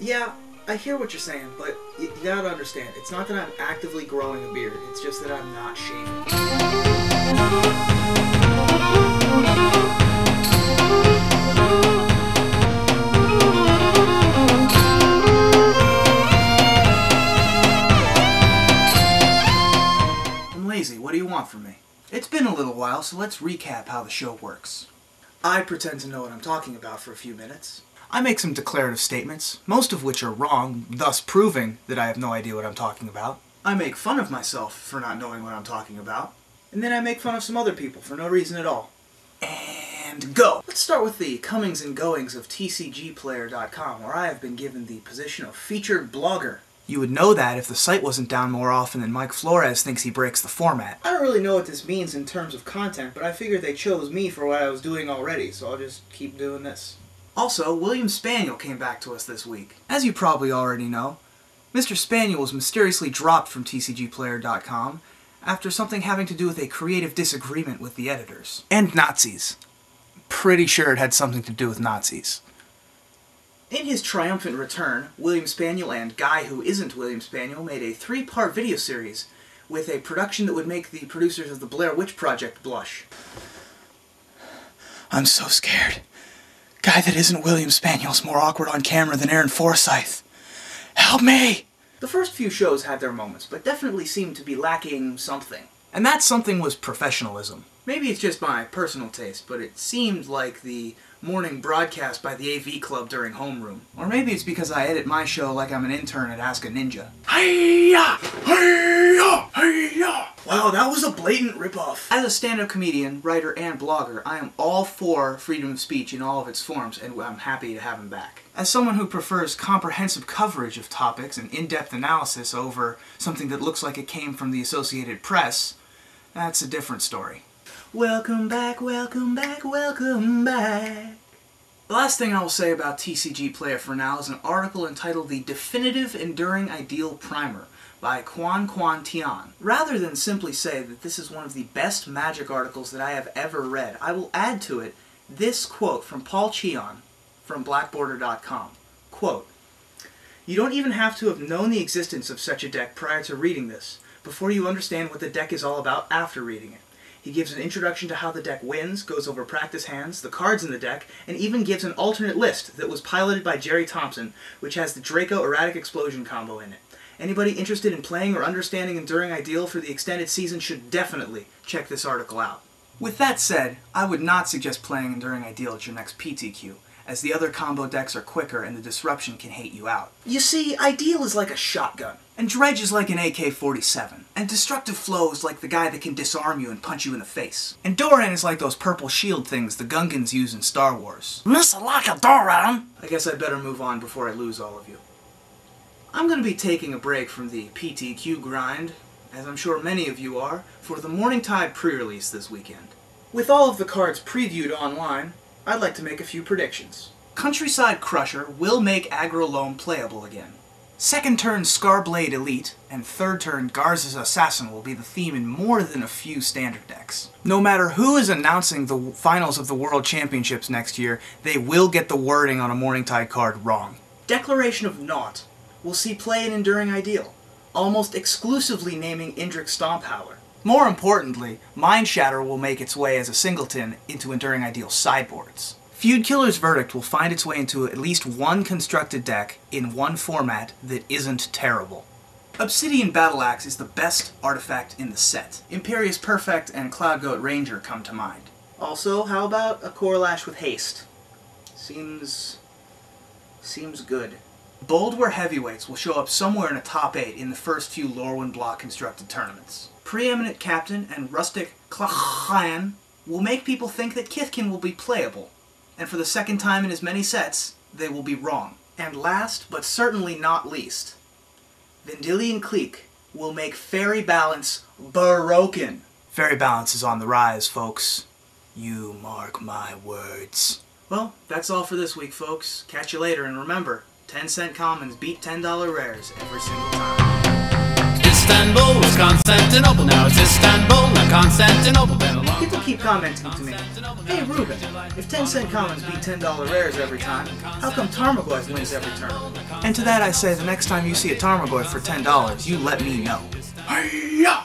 Yeah, I hear what you're saying, but you gotta understand, it's not that I'm actively growing a beard, it's just that I'm not shaving. I'm lazy, what do you want from me? It's been a little while, so let's recap how the show works. I pretend to know what I'm talking about for a few minutes. I make some declarative statements, most of which are wrong, thus proving that I have no idea what I'm talking about. I make fun of myself for not knowing what I'm talking about. And then I make fun of some other people for no reason at all. And go! Let's start with the comings and goings of TCGplayer.com, where I have been given the position of featured blogger. You would know that if the site wasn't down more often than Mike Flores thinks he breaks the format. I don't really know what this means in terms of content, but I figured they chose me for what I was doing already, so I'll just keep doing this. Also, William Spaniel came back to us this week. As you probably already know, Mr. Spaniel was mysteriously dropped from TCGplayer.com after something having to do with a creative disagreement with the editors. And Nazis. Pretty sure it had something to do with Nazis. In his triumphant return, William Spaniel and Guy Who Isn't William Spaniel made a 3-part video series with a production that would make the producers of the Blair Witch Project blush. I'm so scared. Guy That Isn't William Spaniel's more awkward on camera than Aaron Forsyth. Help me! The first few shows had their moments, but definitely seemed to be lacking something. And that something was professionalism. Maybe it's just my personal taste, but it seemed like the morning broadcast by the AV Club during homeroom. Or maybe it's because I edit my show like I'm an intern at Ask a Ninja. Hi-ya! Hi-ya! Hi-ya! Wow, that was a blatant ripoff. As a stand-up comedian, writer, and blogger, I am all for freedom of speech in all of its forms, and I'm happy to have him back. As someone who prefers comprehensive coverage of topics and in-depth analysis over something that looks like it came from the Associated Press, that's a different story. Welcome back, welcome back, welcome back. The last thing I will say about TCG Player for now is an article entitled The Definitive Enduring Ideal Primer by Quan Tian. Rather than simply say that this is one of the best Magic articles that I have ever read, I will add to it this quote from Paul Cheon from blackborder.com. Quote, "You don't even have to have known the existence of such a deck prior to reading this, before you understand what the deck is all about after reading it. He gives an introduction to how the deck wins, goes over practice hands, the cards in the deck, and even gives an alternate list that was piloted by Jerry Thompson, which has the Draco Erratic Explosion combo in it. Anybody interested in playing or understanding Enduring Ideal for the extended season should definitely check this article out." With that said, I would not suggest playing Enduring Ideal at your next PTQ, as the other combo decks are quicker and the disruption can hate you out. You see, Ideal is like a shotgun, and Dredge is like an AK-47, and Destructive Flow is like the guy that can disarm you and punch you in the face. And Doran is like those purple shield things the Gungans use in Star Wars. Miss like a Doran! I guess I'd better move on before I lose all of you. I'm going to be taking a break from the PTQ grind, as I'm sure many of you are, for the Morningtide pre-release this weekend. With all of the cards previewed online, I'd like to make a few predictions. Countryside Crusher will make Aggro Loam playable again. Second turn Scarblade Elite, and third turn Garza's Assassin will be the theme in more than a few standard decks. No matter who is announcing the finals of the World Championships next year, they will get the wording on a Morningtide card wrong. Declaration of Naught will see play in Enduring Ideal, almost exclusively naming Indrik Stomphowler. More importantly, Mind Shatter will make its way as a singleton into Enduring Ideal sideboards. Feud Killer's Verdict will find its way into at least one constructed deck in one format that isn't terrible. Obsidian Battle Axe is the best artifact in the set. Imperious Perfect and Cloud Goat Ranger come to mind. Also, how about a Corlash with Haste? Seems good. Boldware Heavyweights will show up somewhere in a top 8 in the first few Lorwyn block constructed tournaments. Preeminent Captain and Rustic Klachan will make people think that Kithkin will be playable, and for the second time in as many sets, they will be wrong. And last, but certainly not least, Vendilion Clique will make Fairy Balance broken. Fairy Balance is on the rise, folks. You mark my words. Well, that's all for this week, folks. Catch you later, and remember, 10-cent commons beat $10 rares every single time. Istanbul was Constantinople. Now it's Istanbul, not Constantinople. People keep commenting to me, "Hey Ruben, if 10-cent commons beat $10 rares every time, how come Tarmogoyf wins every tournament?" And to that I say, the next time you see a Tarmogoyf for $10, you let me know. Hi-ya!